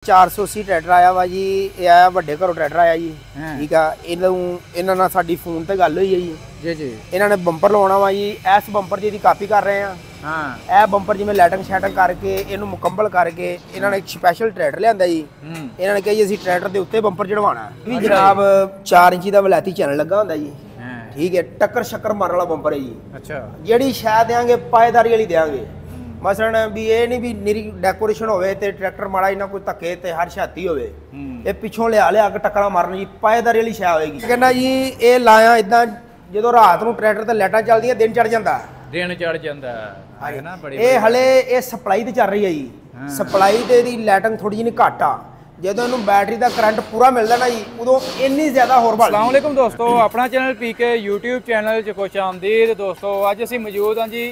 480 tractor आया वा जी। ये आया वड्डे घरों ट्रैक्टर आया जी। ठीक है, इन्हों नाल साडी फोन ते गल हुई है जी। जी इन्होंने बंपर लवाउणा वा जी। इस बंपर की कापी कर रहे हैं। हाँ, बंपर जिवें लैटिंग शैटिंग करके इनू मुकम्मल करके इन्होंने एक स्पैशल ट्रैक्टर लिया जी। इन्होंने कहा जी असीं ट्रैक्टर के उत्ते बंपर चढ़वाना है। जनाब 4 इंची का वलैती चैनल लगा होंदा जी। ठीक है, टक्कर शक्कर मारन वाला बंपर है जी। अच्छा, जिहड़ी शै देंगे पाएदारी वाली देंगे। मसलन भी ये नहीं भी निरी डेकोरेशन होवे ते ट्रैक्टर माड़ा इना कोई धक्के ते हर छाती होवे। ये पिछों लिया के टक्करा मारन जी पाएदारी वाली शै होएगी। कहना जी ये लाया इदां जदों रात नूं ट्रैक्टर ते लाइटां चलदियां दिन चढ़ जांदा। दिन चढ़ जांदा है ना। बड़ी ये हले ये सप्लाई ते चल रही है जी। सप्लाई ते दी लाइटिंग थोड़ी जी घट आ। ਜਦੋਂ ਇਹਨੂੰ बैटरी का करंट पूरा मिलता ना जी उदों इन्नी ज़्यादा होर बढ़। अस्सलाम वालेकुम दोस्तों, अपना चैनल पीके यूट्यूब चैनल च खुश आमदीद। दोस्तों अज असीं मौजूद हाँ जी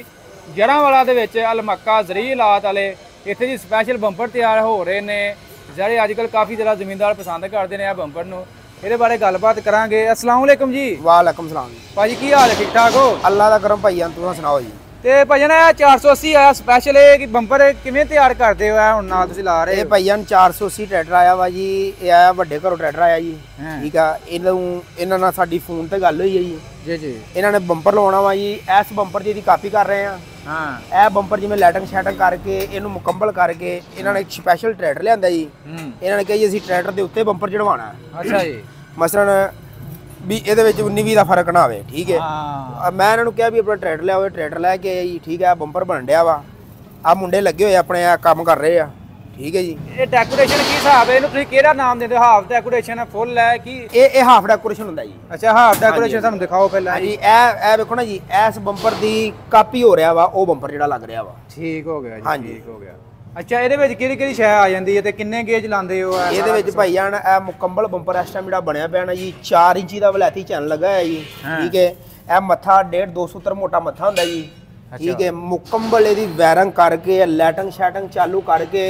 जरांवाला दे विच अलमक्का ज़री इलात वाले। इत्थे जी स्पैशल बंपर तैयार हो रहे ने ਜਿਹੜੇ अजकल काफ़ी ज़्यादा ज़मीनदार पसंद करते हैं बंपर नूं। ਇਹਦੇ ਬਾਰੇ ਗੱਲਬਾਤ ਕਰਾਂਗੇ। अस्सलाम वालेकुम जी। वालेकुम सलाम जी। ਭਾਜੀ ਕੀ ਹਾਲ ਹੈ? ਠੀਕ ਠਾਕ ਹੋ? ਅੱਲਾ ਦਾ ਕਰਮ ਭਾਈਆਂ, ਤੁਸੀਂ ਸੁਣਾਓ ਜੀ। ਤੇ ਭਾਜਨ 480 ਆਇਆ ਸਪੈਸ਼ਲ ਇਹ ਕਿ ਬੰਪਰ ਕਿਵੇਂ ਤਿਆਰ ਕਰਦੇ ਹੋ? ਹੁਣ ਨਾਲ ਤੁਸੀਂ ਲਾ ਰਹੇ ਇਹ ਭਾਈਆਂ 480 ਟਰੈਕਟਰ ਆਇਆ ਵਾ ਜੀ। ਇਹ ਆਇਆ ਵੱਡੇ ਘਰੋਂ ਟਰੈਕਟਰ ਆਇਆ ਜੀ। ਠੀਕ ਆ, ਇਹਨਾਂ ਨਾਲ ਸਾਡੀ ਫੋਨ ਤੇ ਗੱਲ ਹੋਈ ਹੈ ਜੀ। ਜੀ ਜੀ ਇਹਨਾਂ ਨੇ ਬੰਪਰ ਲਵਾਉਣਾ ਵਾ ਜੀ। ਇਸ ਬੰਪਰ ਦੀ ਕਾਪੀ ਕਰ ਰਹੇ ਆ। ਹਾਂ, ਇਹ ਬੰਪਰ ਜਿਵੇਂ ਲਾਈਟਿੰਗ ਸ਼ੈਟਿੰਗ ਕਰਕੇ ਇਹਨੂੰ ਮੁਕੰਮਲ ਕਰਕੇ ਇਹਨਾਂ ਨੇ ਇੱਕ ਸਪੈਸ਼ਲ ਟਰੈਕਟਰ ਲਿਆਂਦਾ ਜੀ। ਇਹਨਾਂ ਨੇ ਕਿਹਾ ਜੀ ਅਸੀਂ ਟਰੈਕਟਰ ਦੇ ਉੱਤੇ ਬੰਪਰ ਚੜਵਾਉਣਾ। ਅੱਛਾ ਜੀ। ਮਸਲਨ भी ये 19-20 का फर्क ना आए। ठीक है, मैं इन्होंने कहा भी अपना ट्रैक्टर लिया ट्रैक्टर लैके जी। ठीक है, बंपर बन रहा वा। आ मुंडे लगे हुए अपने काम कर रहे हैं। ठीक है जी। ये डेकोरेशन की हिसाब है? इन्होंने तुसीं केड़ा नाम देंदे? हाफ डेकोरेशन है, फुल है कि ये हाफ डेकोरेशन हुंदा जी। अच्छा, हाफ डेकोरेशन सानू दिखाओ पहले जी। ए देखो ना जी, इस बंपर दी कापी हो रहा वा, ओ बंपर जिहड़ा लग रहा वा। ठीक हो गया जी। ठीक हो गया। अच्छा, ਇਹਦੇ ਵਿੱਚ ਕਿਹੜੀ ਸ਼ੈ ਆ ਜਾਂਦੀ ਹੈ ਤੇ ਕਿੰਨੇ ਗੇਜ ਲਾਉਂਦੇ ਹੋ? ਇਹਦੇ ਵਿੱਚ ਭਾਈ ਜਾਨ ਇਹ ਮੁਕੰਮਲ ਬੰਪਰ ਇਸ ਟਾਈਮ ਜਿਹੜਾ ਬਣਿਆ ਪਿਆ ਨਾ ਜੀ 4 ਇੰਚੀ ਦਾ ਵਲੈਤੀ ਚੈਨਲ ਲੱਗਾ ਹੈ ਜੀ। ਠੀਕ ਹੈ, ਇਹ ਮੱਥਾ 1.5 270 ਮੋਟਾ ਮੱਥਾ ਹੁੰਦਾ ਜੀ। ਠੀਕ ਹੈ, ਮੁਕੰਮਲ ਇਹਦੀ ਵਾਇਰਿੰਗ ਕਰਕੇ ਲਾਈਟਿੰਗ ਸ਼ੈਟਿੰਗ ਚਾਲੂ ਕਰਕੇ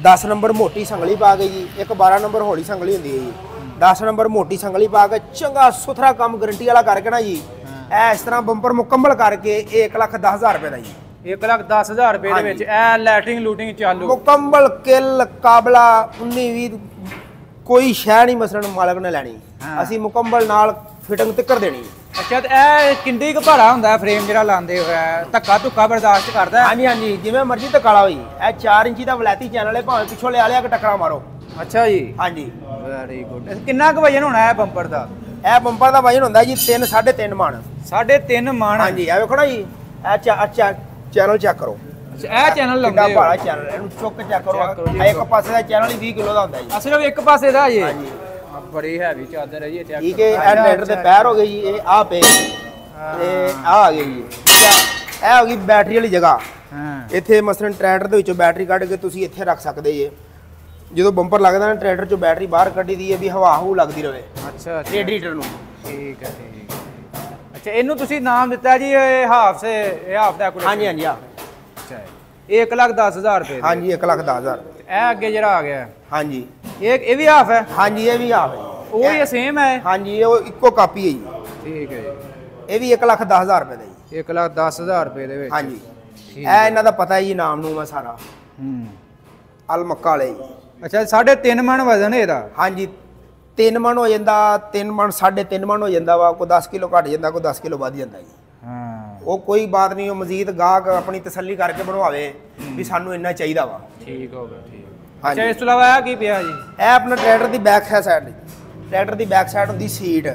10 ਨੰਬਰ ਮੋਟੀ ਸੰਗਲੀ ਪਾ ਕੇ ਜੀ। ਇੱਕ 12 ਨੰਬਰ ਹੌਲੀ ਸੰਗਲੀ ਹੁੰਦੀ ਹੈ ਜੀ। 10 ਨੰਬਰ ਮੋਟੀ ਸੰਗਲੀ ਪਾ ਕੇ ਚੰਗਾ ਸੁਥਰਾ ਕੰਮ ਗਰੰਟੀ ਵਾਲਾ ਕਰਕੇ ਨਾ ਜੀ ਇਹ ਇਸ ਤਰ੍ਹਾਂ ਬੰਪਰ ਮੁਕੰਮਲ ਕਰਕੇ 1,10,000 ਰੁਪਏ ਦਾ ਜੀ। 1,10,000 ਰੁਪਏ ਦੇ ਵਿੱਚ ਇਹ ਲੈਟਿੰਗ ਲੂਟਿੰਗ ਚਾਲੂ ਮੁਕੰਮਲ ਕਿਲ ਕਾਬਲਾ 19-20 ਕੋਈ ਸ਼ੈ ਨਹੀਂ ਮਸਲਨ ਮਾਲਕ ਨੇ ਲੈਣੀ। ਅਸੀਂ ਮੁਕੰਮਲ ਨਾਲ ਫਿਟਿੰਗ ਤਿੱਕਰ ਦੇਣੀ। ਅੱਛਾ, ਤੇ ਇਹ ਕਿੰਨੀ ਕੁ ਭਾਰਾ ਹੁੰਦਾ ਫਰੇਮ ਜਿਹੜਾ ਲਾਉਂਦੇ ਹੋਇਆ? ਧੱਕਾ ਧੁੱਕਾ ਬਰਦਾਸ਼ਤ ਕਰਦਾ? ਹਾਂਜੀ ਹਾਂਜੀ, ਜਿਵੇਂ ਮਰਜ਼ੀ ਧੱਕਾ ਹੋਈ। ਇਹ 4 ਇੰਚੀ ਦਾ ਵਲੈਤੀ ਚੈਨਲ ਹੈ, ਭਾਵੇਂ ਪਿੱਛੋਂ ਲਿਆ ਕੇ ਟੱਕਰਾ ਮਾਰੋ। ਅੱਛਾ ਜੀ। ਹਾਂਜੀ, ਵੈਰੀ ਗੁੱਡ। ਕਿੰਨਾ ਕੁ ਵਜਨ ਹੋਣਾ ਹੈ ਬੰਪਰ ਦਾ? ਇਹ ਬੰਪਰ ਦਾ ਵਜਨ ਹੁੰਦਾ ਜੀ 3 3.5 ਮਣ। 3.5 ਮਣ? ਹਾਂਜੀ, ਇਹ ਵੇਖੋ ਨਾ ਜੀ। ਇਹ ਚੈਨਲ ਚੈੱਕ ਕਰੋ। ਇਹ ਚੈਨਲ ਲੰਬਾ ਭਾਰਾ ਚੈਨਲ, ਇਹਨੂੰ ਚੁੱਕ ਕੇ ਚੈੱਕ ਕਰੋ। ਇੱਕ ਪਾਸੇ ਦਾ ਚੈਨਲ ਹੀ 20 ਕਿਲੋ ਦਾ ਹੁੰਦਾ ਜੀ। ਸਿਰਫ ਇੱਕ ਪਾਸੇ ਦਾ ਜੀ? ਹਾਂਜੀ, ਬੜੀ ਹੈਵੀ ਚਾਦਰ ਹੈ ਜੀ। ਠੀਕ ਹੈ, ਇਹ ਟਰੈਕਟਰ ਦੇ ਪੈਰ ਹੋ ਗਏ ਜੀ। ਇਹ ਆ ਪਏ ਤੇ ਆ ਗਏ ਜੀ। ਠੀਕ ਹੈ, ਇਹ ਹੋ ਗਈ ਬੈਟਰੀ ਵਾਲੀ ਜਗ੍ਹਾ। ਇੱਥੇ ਮਸਲਨ ਟਰੈਕਟਰ ਦੇ ਵਿੱਚੋਂ ਬੈਟਰੀ ਕੱਢ ਕੇ ਤੁਸੀਂ ਇੱਥੇ ਰੱਖ ਸਕਦੇ ਜੇ। ਜਦੋਂ ਬੰਪਰ ਲੱਗਦਾ ਨਾ ਟਰੈਕਟਰ ਚੋਂ ਬੈਟਰੀ ਬਾਹਰ ਕੱਢੀ ਦੀ ਹੈ ਵੀ ਹਵਾ ਹੂ ਲੱਗਦੀ ਰਹੇ। ਅੱਛਾ, ਰੇਡੀਏਟਰ ਨੂੰ। ਠੀਕ ਹੈ, ਠੀਕ। ਅੱਛਾ, ਇਹਨੂੰ ਤੁਸੀਂ ਨਾਮ ਦਿੱਤਾ ਜੀ ਹਾਫ ਡੈਕੋਰੇਸ਼ਨ? ਹਾਂਜੀ ਹਾਂਜੀ। ਅੱਛਾ, 1,10,000 ਰੁਪਏ? ਹਾਂਜੀ, 1,10,000। ਇਹ ਅੱਗੇ ਜਿਹੜਾ ਆ ਗਿਆ? ਹਾਂਜੀ, ਇਹ ਵੀ ਹਾਫ ਹੈ? ਹਾਂਜੀ, ਇਹ ਵੀ ਹਾਫ ਹੈ। ਉਹ ਹੀ ਸੇਮ ਹੈ? ਹਾਂਜੀ, ਇਹ ਇੱਕੋ ਕਾਪੀ ਹੈ ਜੀ। ਠੀਕ ਹੈ ਜੀ। ਇਹ ਵੀ 1,10,000 ਰੁਪਏ ਦਾ ਜੀ। 1,10,000 ਰੁਪਏ ਦੇ ਵਿੱਚ? ਹਾਂਜੀ। ਇਹ ਇਹਨਾਂ ਦਾ ਪਤਾ ਹੈ ਜੀ, ਨਾਮ ਨੂੰ ਮੈਂ ਸਾਰਾ। ਅਲਮੱਕਾ ਵਾਲੇ ਜੀ। ਅੱਛਾ, 3.5 ਮਣ ਵਜ਼ਨ ਇਹਦਾ? ਹਾਂਜੀ, 3 ਮਣ ਹੋ ਜਾਂਦਾ। 3 ਮਣ 3.5 ਮਣ ਹੋ ਜਾਂਦਾ ਵਾ। ਕੋਈ 10 ਕਿਲੋ ਘੱਟ ਜਾਂਦਾ, ਕੋਈ 10 ਕਿਲੋ ਵੱਧ ਜਾਂਦਾ ਜੀ। ਉਹ ਕੋਈ ਬਾਤ ਨਹੀਂ। ਉਹ ਮਜ਼ੀਦ ਗਾਹਕ ਆਪਣੀ ਤਸੱਲੀ ਕਰਕੇ ਬਣਵਾਵੇ ਵੀ ਸਾਨੂੰ ਇੰਨਾ ਚਾਹੀਦਾ ਵਾ। ਠੀਕ ਹੋ ਗਿਆ। ਠੀਕ। ਅੱਛਾ, ਇਸ ਤੋਂ ਇਲਾਵਾ ਇਹ ਕੀ ਪਿਆ ਜੀ? ਇਹ ਆਪਣਾ ਟਰੈਕਟਰ ਦੀ ਬੈਕ ਸਾਈਡ। ਟਰੈਕਟਰ ਦੀ ਬੈਕ ਸਾਈਡ ਹੁੰਦੀ ਸੀਟ।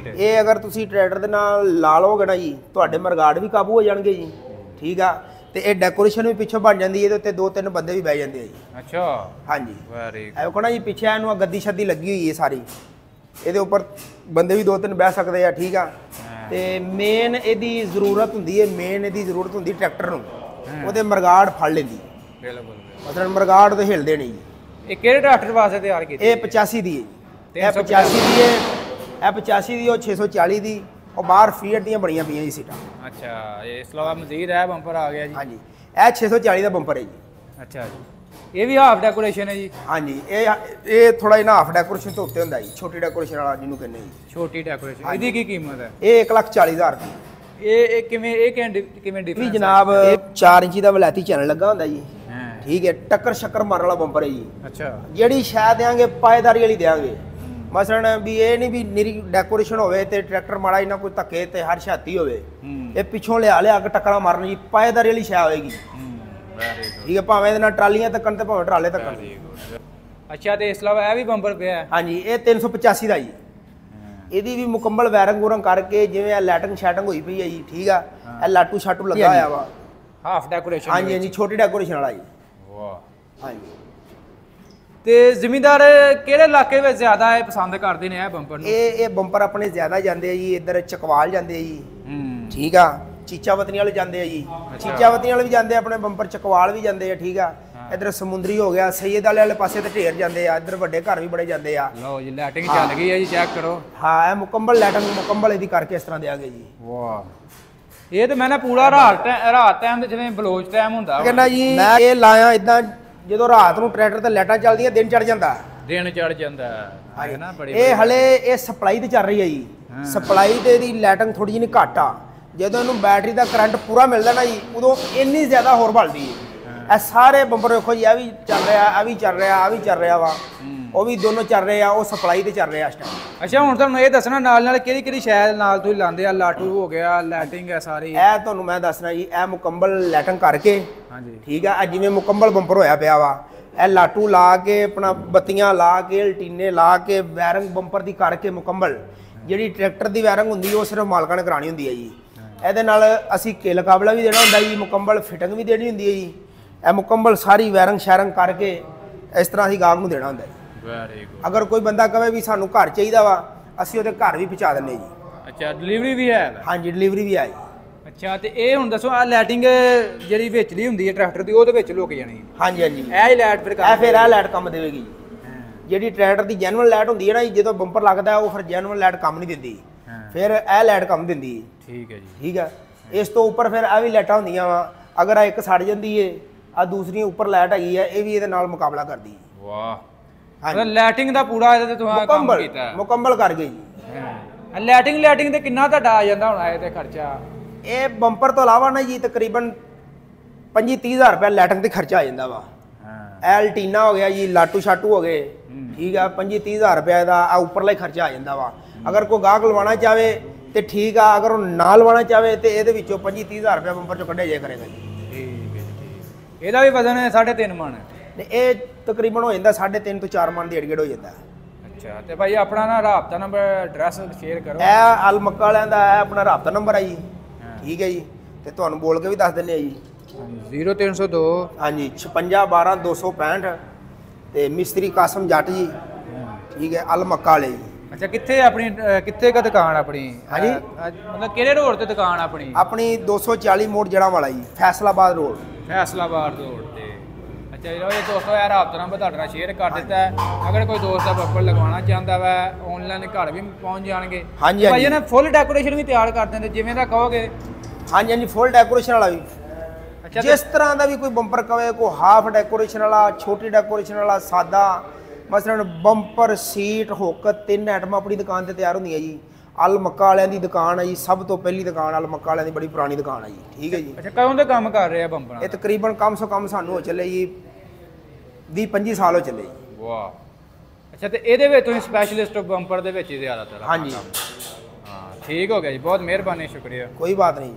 ਇਹ ਅਗਰ ਤੁਸੀਂ ਟਰੈਕਟਰ ਦੇ ਨਾਲ ਲਾ ਲਓਗੇ ਨਾ ਜੀ ਤੁਹਾਡੇ ਮਰਗਾੜ ਵੀ ਕਾਬੂ ਹੋ ਜਾਣਗੇ ਜੀ। ਠੀਕ ਆ, ਤੇ ਇਹ ਡੈਕੋਰੇਸ਼ਨ ਵੀ ਪਿੱਛੋਂ ਬਣ ਜਾਂਦੀ ਹੈ। ਇਹਦੇ ਉੱਤੇ 2-3 ਬੰਦੇ ਵੀ ਬਹਿ ਜਾਂਦੇ ਆ ਜੀ। ਅੱਛਾ, ਹਾਂਜੀ। Very good. ਇਹ ਕੋਣਾ ਜੀ ਪਿੱਛੇ ਇਹਨੂੰ ਗੱਦੀ ਸ਼ੱਦੀ ਲੱਗੀ ਹੋਈ ਹੈ ਸਾਰੀ। ਇਹਦੇ ਉੱਪਰ ਬੰਦੇ ਵੀ 2-3 ਬਹਿ ਸਕਦੇ ਆ। ਠੀਕ ਆ, ਤੇ ਮੇਨ ਇਹਦੀ ਜ਼ਰੂਰਤ ਹੁੰਦੀ ਹੈ ਟਰੈਕਟਰ ਨੂੰ। ਉਹਦੇ ਮਰਗਾੜ ਫੜ ਲੈਂਦੀ। ਬਿਲਕੁਲ। ਮਤਲਬ ਮਰਗਾੜ ਤੇ ਹਿਲਦੇ ਨਹੀਂ ਜੀ। ਇਹ ਕਿਹੜੇ ਟਰੈਕਟਰ ਵਾਸਤੇ ਤਿਆਰ ਕੀਤੀ? ਇਹ 85 ਦੀ ਹੈ ਜੀ। ਇਹ 85 ਦੀ ਹੈ। ਇਹ 85 ਦੀ, ਉਹ 640 ਦੀ। ਉਹ ਬਾਹਰ ਫੀਟ ਦੀਆਂ ਬਣੀਆਂ ਪਈਆਂ ਜੀ ਸੀਟਾਂ। ਅੱਛਾ, ਇਸ ਤੋਂ ਇਲਾਵਾ ਮਜ਼ੀਦ ਹੈ ਬੰਪਰ ਆ ਗਿਆ ਜੀ? ਹਾਂਜੀ, ਇਹ 640 ਦਾ ਬੰਪਰ ਹੈ ਜੀ। ਅੱਛਾ ਜੀ। ਇਹ ਵੀ ਹਾਫ ਡੈਕੋਰੇਸ਼ਨ ਹੈ ਜੀ? ਹਾਂਜੀ, ਇਹ ਥੋੜਾ ਜਿਹਾ ਹਾਫ ਡੈਕੋਰੇਸ਼ਨ ਤੋਂ ਉੱਤੇ ਹੁੰਦਾ ਜੀ। ਛੋਟੀ ਡੈਕੋਰੇਸ਼ਨ ਵਾਲਾ ਜਿਹਨੂੰ ਕਹਿੰਦੇ ਜੀ। ਛੋਟੀ ਡੈਕੋਰੇਸ਼ਨ। ਇਹਦੀ ਕੀ ਕੀਮਤ ਹੈ? ਇਹ 1,40,000 ਰੁਪਏ। ਇਹ ਕਿਵੇਂ ਡਿਫਰੈਂਸ? ਜਨਾਬ ਇਹ 4 ਇੰਚੀ ਦਾ ਵਲੈਤੀ ਚੈਨਲ ਲੱਗਾ ਹੁੰਦਾ ਜੀ। ਠੀਕ ਹੈ ਟੱਕਰ ਸ਼ੱਕਰ ਮਾਰਨ ਵਾਲਾ ਬੰਪਰ ਹੈ ਜੀ। ਅੱਛਾ ਜਿਹੜੀ ਸ਼ਾਇਦ ਦੇਾਂਗੇ ਪਾਏਦਾਰੀ ਵਾਲੀ ਦੇਾਂਗੇ। ਮਸਲਨ ਵੀ ਇਹ ਨਹੀਂ ਵੀ ਨਿਰੀ ਡੈਕੋਰੇਸ਼ਨ ਹੋਵੇ ਤੇ ਟਰੈਕਟਰ ਮਾੜਾ ਇਹਨਾਂ ਕੋਈ ਧੱਕੇ ਤੇ ਹਰ ਛਾਤੀ ਹੋਵੇ। ਇਹ ਪਿੱਛੋਂ ਲਿਆ ਕੇ ਟੱਕਰਾਂ ਮਾਰਨ ਜੀ ਪਾਏਦਾਰੀ ਵਾਲੀ ਸ਼ਾਇ ਹੋਏਗੀ। ਠੀਕ ਹੈ ਭਾਵੇਂ ਇਹਦੇ ਨਾਲ ਟਰਾਲੀਆਂ ਤੱਕਣ ਤੇ ਭਾਵੇਂ ਟਰਾਲੇ ਤੱਕਣ। ਅੱਛਾ ਤੇ ਇਸ ਇਲਾਵਾ ਇਹ ਵੀ ਬੰਪਰ ਪਿਆ ਹੈ? ਹਾਂਜੀ ਇਹ 385 ਦਾ ਜੀ। ਇਹਦੀ ਵੀ ਮੁਕੰਮਲ ਵਾਇਰਿੰਗ ਵੂਰਿੰਗ ਕਰਕੇ ਜਿਵੇਂ ਲਾਈਟਿੰਗ ਸ਼ੈਟਿੰਗ ਹੋਈ ਪਈ ਹੈ ਜੀ। ਠੀਕ ਆ ਇਹ ਲਾਟੂ ਸ਼ਾਟੂ ਲੱਗਾ ਹੋਇਆ ਵਾ ਹਾਫ ਡੈਕੋਰੇਸ਼ਨ। ਹਾਂਜੀ ਹਾਂਜੀ ਛੋਟੀ ਡੈਕੋਰੇਸ਼ਨ ਵਾਲਾ ਜੀ। ਵਾਹ ਹਾਂਜੀ ਤੇ ਜ਼ਿਮੀਂਦਾਰ ਕਿਹੜੇ ਇਲਾਕੇ ਵਿੱਚ ਜ਼ਿਆਦਾ ਇਹ ਪਸੰਦ ਕਰਦੇ ਨੇ ਇਹ ਬੰਪਰ ਨੂੰ? ਇਹ ਬੰਪਰ ਆਪਣੇ ਜ਼ਿਆਦਾ ਜਾਂਦੇ ਆ ਜੀ। ਇੱਧਰ ਚਕਵਾਲ ਜਾਂਦੇ ਆ ਜੀ। ਠੀਕ ਆ ਚੀਚਾਵਤੀਆਂ ਵਾਲੇ ਜਾਂਦੇ ਆ ਜੀ। ਚੀਚਾਵਤੀਆਂ ਵਾਲੇ ਵੀ ਜਾਂਦੇ ਆ ਆਪਣੇ ਬੰਪਰ। ਚਕਵਾਲ ਵੀ ਜਾਂਦੇ ਆ। ਠੀਕ ਆ ਇੱਧਰ ਸਮੁੰਦਰੀ ਹੋ ਗਿਆ ਸੈਯਦ ਵਾਲੇ ਪਾਸੇ ਤੇ ਢੇਰ ਜਾਂਦੇ ਆ। ਇੱਧਰ ਵੱਡੇ ਘਰ ਵੀ ਬੜੇ ਜਾਂਦੇ ਆ। ਲਓ ਜੀ ਲਾਈਟਿੰਗ ਚੱਲ ਗਈ ਹੈ ਜੀ ਚੈੱਕ ਕਰੋ। ਹਾਂ ਇਹ ਮੁਕੰਮਲ ਲਾਈਟਿੰਗ ਮੁਕੰਮਲ ਇਹਦੀ ਕਰਕੇ ਇਸ ਤਰ੍ਹਾਂ ਦੇਾਂਗੇ ਜੀ। ਵਾਹ ਇਹ ਤੇ ਮੈਂ ਨਾ ਪੂਰਾ ਰਾਤ ਟਾਈਮ ਤੇ ਜਿਵੇਂ ਬਲੋਚ ਟਾਈਮ ਹੁੰਦਾ ਕਹਿੰਦਾ ਜੀ ਮੈਂ ਇਹ ਲਾਇਆ ਇਦਾਂ ਜਦੋਂ ਰਾਤ ਨੂੰ ਟਰੈਕਟਰ ਤੇ ਲਾਈਟਾਂ ਚੱਲਦੀਆਂ ਦਿਨ ਚੜ ਜਾਂਦਾ। ਦਿਨ ਚੜ ਜਾਂਦਾ ਹੈ ਨਾ ਬੜੀ। ਇਹ ਹਲੇ ਇਹ ਸਪਲਾਈ ਤੇ ਚੱਲ ਰਹੀ ਹੈ ਜੀ। ਸਪਲਾਈ ਤੇ ਦੀ ਲਾਈਟਿੰਗ ਥੋੜੀ ਜਿਹੀ ਘੱਟ ਆ। ਜਦੋਂ ਇਹਨੂੰ ਬੈਟਰੀ ਦਾ ਕਰੰਟ ਪੂਰਾ ਮਿਲਦਾ ਨਾ ਜੀ ਉਦੋਂ ਇੰਨੀ ਜ਼ਿਆਦਾ ਹੋਰ ਬਲਦੀ ਹੈ। ਇਹ ਸਾਰੇ ਬੰਪਰ ਵੇਖੋ ਜੀ ਇਹ ਵੀ ਚੱਲ ਰਿਹਾ ਆ ਵੀ ਚੱਲ ਰਿਹਾ ਆ ਵੀ ਚੱਲ ਰਿਹਾ ਵਾ ਉਹ ਵੀ ਦੋਨੋਂ ਚੱਲ ਰਹੇ ਆ। ਉਹ ਸਪਲਾਈ ਤੇ ਚੱਲ ਰਿਹਾ ਇਸ ਟਾਈਮ। ਅੱਛਾ ਹੁਣ ਤੁਹਾਨੂੰ ਇਹ ਦੱਸਣਾ ਨਾਲ ਕਿਹੜੀ ਸ਼ਾਇਦ ਨਾਲ ਤੁਸੀਂ ਲਾਉਂਦੇ ਆ? ਲਾਟੂ ਹੋ ਗਿਆ ਲਾਈਟਿੰਗ ਹੈ ਸਾਰੀ। ਇਹ ਤੁਹਾਨੂੰ ਮੈਂ ਦੱਸਣਾ ਜੀ ਇਹ ਮੁਕੰਮਲ ਲਾਈਟਿੰਗ ਕਰਕੇ। ਹਾਂਜੀ ਠੀਕ ਆ ਜਿਵੇਂ ਮੁਕੰਮਲ ਬੰਪਰ ਹੋਇਆ ਪਿਆ ਵਾ ਇਹ ਲਾਟੂ ਲਾ ਕੇ ਆਪਣਾ ਬੱਤੀਆਂ ਲਾ ਕੇ ਲਟੀਨੇ ਲਾ ਕੇ ਵਾਇਰਿੰਗ ਬੰਪਰ ਦੀ ਕਰਕੇ ਮੁਕੰਮਲ। ਜਿਹੜੀ ਟਰੈਕਟਰ ਦੀ ਵਾਇਰਿੰਗ ਹੁੰਦੀ ਉਹ ਸਿਰਫ ਮਾਲਕਾਂ ਨੇ ਕਰਾਣੀ ਹੁੰਦੀ ਹੈ ਜੀ। ਇਹਦੇ ਨਾਲ ਅਸੀਂ ਕਿਲ ਕਾਬਲਾ ਵੀ ਦੇਣਾ ਹੁੰਦਾ ਜੀ। ਮੁਕੰਮਲ ਫਿਟਿੰਗ ਵੀ ਦੇਣੀ ਹੁੰਦੀ ਹੈ ਜੀ। ਇਹ ਮੁਕੰਮਲ ਸਾਰੀ ਵਾਇਰਿੰਗ ਸ਼ੈਰਿੰਗ ਕਰਕੇ ਇਸ ਤਰ੍ਹਾਂ ਅਸੀਂ ਗਾਹਕ ਨੂੰ ਦੇਣਾ ਹੁੰਦਾ ਜੀ। Very good. ਅਗਰ ਕੋਈ ਬੰਦਾ ਕਹੇ ਵੀ ਸਾਨੂੰ ਘਰ ਚਾਹੀਦਾ ਵਾ ਅਸੀਂ ਉਹਦੇ ਘਰ ਵੀ ਪਹੁੰਚਾ ਦਿੰਦੇ ਜੀ। ਅੱਛਾ ਡਿਲੀਵਰੀ ਵੀ ਹੈ? ਹਾਂਜੀ ਡਿਲੀਵਰੀ ਵੀ ਆ ਜੀ। ਅੱਛਾ ਤੇ ਇਹ ਹੁਣ ਦੱਸੋ ਆ ਲਾਈਟਿੰਗ ਜਿਹੜੀ ਵਿਚਲੀ ਹੁੰਦੀ ਹੈ ਟਰੈਕਟਰ ਦੀ ਉਹਦੇ ਵਿੱਚ ਲੁਕ ਜਾਣੀ? ਹਾਂਜੀ ਹਾਂਜੀ ਇਹ ਹੀ ਲਾਈਟ ਫਿਰ ਇਹ ਲਾਈਟ ਕੰਮ ਦੇਵੇਗੀ ਜੀ। ਜਿਹੜੀ ਟਰੈਕਟਰ ਦੀ ਜੈਨੂਅਲ ਲਾਈਟ ਹੁੰਦੀ ਹੈ ਨਾ ਜੀ ਜਦੋਂ ਬੰਪਰ ਲੱਗਦਾ ਉਹ ਫਿਰ ਜੈਨੂਅਲ ਲਾਈਟ ਕੰਮ ਨਹੀਂ ਦਿੰਦੀ। ਫਿਰ ਇਹ ਲਾਈਟ ਕੰਮ ਦਿੰਦੀ ਹੈ। ਠੀਕ ਹੈ ਜੀ। ਠੀਕ ਹੈ ਇਸ ਤੋਂ ਉੱਪਰ ਫਿਰ ਇਹ ਵੀ ਲਾਈਟਾਂ ਹੁੰਦੀਆਂ ਵਾ। ਅਗਰ ਆ ਇੱਕ ਸੜ ਜਾਂਦੀ ਏ ਆ ਦੂਸਰੀ ਉੱਪਰ ਲਾਈਟ ਹੈਗੀ ਆ ਇਹ ਵੀ ਇਹਦੇ ਨਾਲ ਮੁਕਾਬਲਾ ਕਰਦੀ ਹੈ। ਵਾਹ ਹਾਂਜੀ ਲਾਈਟਿੰਗ ਦਾ ਪੂਰਾ ਇਹਦੇ ਤੇ ਤੁਸੀਂ ਕੰਮ ਕੀਤਾ ਮੁਕੰਮਲ ਕਰ ਗਏ ਜੀ। ਲਾਈਟਿੰਗ ਤੇ ਕਿੰਨਾ ਤੁਹਾਡਾ ਆ ਜਾਂਦਾ ਹੁਣ ਇਹਦੇ ਖਰਚਾ? ਇਹ ਬੰਪਰ ਤੋਂ ਇਲਾਵਾ ਨਾ ਜੀ ਤਕਰੀਬਨ 25-30 ਹਜ਼ਾਰ ਰੁਪਏ ਲਾਈਟਿੰਗ ਤੇ ਖਰਚਾ ਆ ਜਾਂਦਾ ਵਾ। ਐਲਟੀਨਾ ਹੋ ਗਿਆ ਜੀ ਲਾਟੂ ਸ਼ਾਟੂ ਹੋ ਗਏ। ਠੀਕ ਆ 25-30 ਹਜ਼ਾਰ ਰੁਪਏ ਦਾ ਆ ਉੱਪਰਲਾ ਹੀ ਖਰਚਾ ਆ ਜਾਂਦਾ ਵਾ। ਅਗਰ ਕੋਈ ਗਾਹਕ ਲਵਾਉਣਾ ਚਾਹਵੇ ਤੇ ਠੀਕ ਆ ਅਗਰ ਉਹ ਨਾ ਲਵਾਉਣਾ ਚਾਹਵੇ ਤੇ ਇਹਦੇ ਵਿੱਚੋਂ 25-30 ਹਜ਼ਾਰ ਰੁਪਏ ਬੰਪਰ ਚੋਂ ਕੱਢਿਆ ਜਾਇਆ ਕਰੇਗਾ ਜੀ। ਠੀਕ ਹੈ ਠੀਕ। ਇਹਦਾ ਵੀ ਵਜ਼ਨ ਹੈ 3.5 ਮਣ? ਇਹ ਤਕਰੀਬਨ ਹੋ ਜਾਂਦਾ 3.5 ਤੋਂ 4 ਮਣ ਦੀ ਏੜ ਹੋ ਜਾਂਦਾ। ਅੱਛਾ ਤੇ ਭਾਈ ਆਪਣਾ ਨਾ ਰਾਬਤਾ ਨੰਬਰ ਐਡਰੈਸ ਸ਼ੇਅਰ ਕਰੋ। ਇਹ ਅਲ ਮੱਕਾ ਵਾਲਿਆਂ ਦਾ ਹੈ ਆਪਣਾ ਰਾਬਤਾ ਨੰਬਰ ਹੈ ਜੀ। ਠੀਕ ਹੈ ਜੀ ਤੇ ਤੁਹਾਨੂੰ ਬੋਲ ਕੇ ਵੀ ਦੱਸ ਦਿੰਦੇ ਆ ਜੀ। 0302 ਹਾਂਜੀ 56 12 265 ਤੇ ਮਿਸਤਰੀ ਕਾਸਮ ਜੱਟ ਜੀ। ਠੀਕ ਹੈ ਅਲ ਮੱਕਾ ਵਾਲੇ ਜੀ। ਅੱਛਾ ਕਿੱਥੇ ਆਪਣੀ ਕਿੱਥੇ ਕ ਦੁਕਾਨ ਆਪਣੀ? ਹਾਂਜੀ ਮਤਲਬ ਕਿਹੜੇ ਰੋਡ ਤੇ ਦੁਕਾਨ ਆਪਣੀ? ਆਪਣੀ 240 ਮੋੜ ਜੜਾ ਵਾਲਾ ਜੀ ਫੈਸਲਾਬਾਦ ਰੋਡ। ਫੈਸਲਾਬਾਦ ਰੋਡ ਤੇ। ਅੱਛਾ ਇਹ ਦੋਸਤੋ ਯਾਰ ਰਾਬਤਾ ਨੰਬਰ ਤੁਹਾਡੇ ਨਾਲ ਸ਼ੇਅਰ ਕਰ ਦਿੱਤਾ ਹੈ। ਅਗਰ ਕੋਈ ਦੋਸਤ ਦਾ ਬੰਪਰ ਲਗਵਾਉਣਾ ਚਾਹੁੰਦਾ ਵਾ ਆਨਲਾਈਨ ਘਰ ਵੀ ਪਹੁੰਚ ਜਾਣਗੇ। ਹਾਂਜੀ ਭਾਈ ਇਹਨਾਂ ਫੁੱਲ ਡੈਕੋਰੇਸ਼ਨ ਵੀ ਤਿਆਰ ਕਰ ਦਿੰਦੇ ਜਿਵੇਂ ਦਾ ਕਹੋਗੇ? ਹਾਂਜੀ ਹਾਂਜੀ ਫੁੱਲ ਡੈਕੋਰੇਸ਼ਨ ਵਾਲਾ ਵੀ। ਅੱਛਾ ਜਿਸ ਤਰ੍ਹਾਂ ਦਾ ਵੀ ਕੋਈ ਬੰਪਰ ਕਵੇ ਕੋਈ ਹਾਫ ਡੈਕੋਰੇਸ਼ਨ ਵਾਲਾ ਛੋਟੀ ਡੈਕੋਰੇਸ਼ਨ ਵਾਲਾ ਸਾਦਾ ਮਸਲਨ ਬੰਪਰ ਸੀਟ ਹੁੱਕ 3 ਆਈਟਮਾਂ ਆਪਣੀ ਦੁਕਾਨ ਤੇ ਤਿਆਰ ਹੁੰਦੀਆਂ ਜੀ। ਅਲ ਮੱਕਾ ਵਾਲਿਆਂ ਦੀ ਦੁਕਾਨ ਹੈ ਜੀ ਸਭ ਤੋਂ ਪਹਿਲੀ ਦੁਕਾਨ ਅਲ ਮੱਕਾ ਵਾਲਿਆਂ ਦੀ ਬੜੀ ਪੁਰਾਣੀ ਦੁਕਾਨ ਹੈ ਜੀ। ਠੀਕ ਹੈ ਜੀ। ਅੱਛਾ ਕਦੋਂ ਦੇ ਕੰਮ ਕਰ ਰਹੇ ਆ ਬੰਪਰਾਂ? ਇਹ ਤਕਰੀਬਨ ਕਮ ਸੇ ਕਮ ਸਾਨੂੰ ਹੋ ਚੱਲੇ ਜੀ 20-25 ਸਾਲ ਹੋ ਚੱਲੇ ਜੀ। ਵਾਹ ਅੱਛਾ ਤੇ ਇਹਦੇ ਵਿੱਚ ਤੁਸੀਂ ਸਪੈਸ਼ਲਿਸਟ ਬੰਪਰ ਦੇ ਵਿੱਚ ਹੀ ਜ਼ਿਆਦਾਤਰ? ਹਾਂਜੀ ਹਾਂ ਠੀਕ ਹੋ ਗਿਆ ਜੀ ਬਹੁਤ ਮਿਹਰਬਾਨੀ ਸ਼ੁਕਰੀਆ। ਕੋਈ ਬਾਤ ਨਹੀਂ।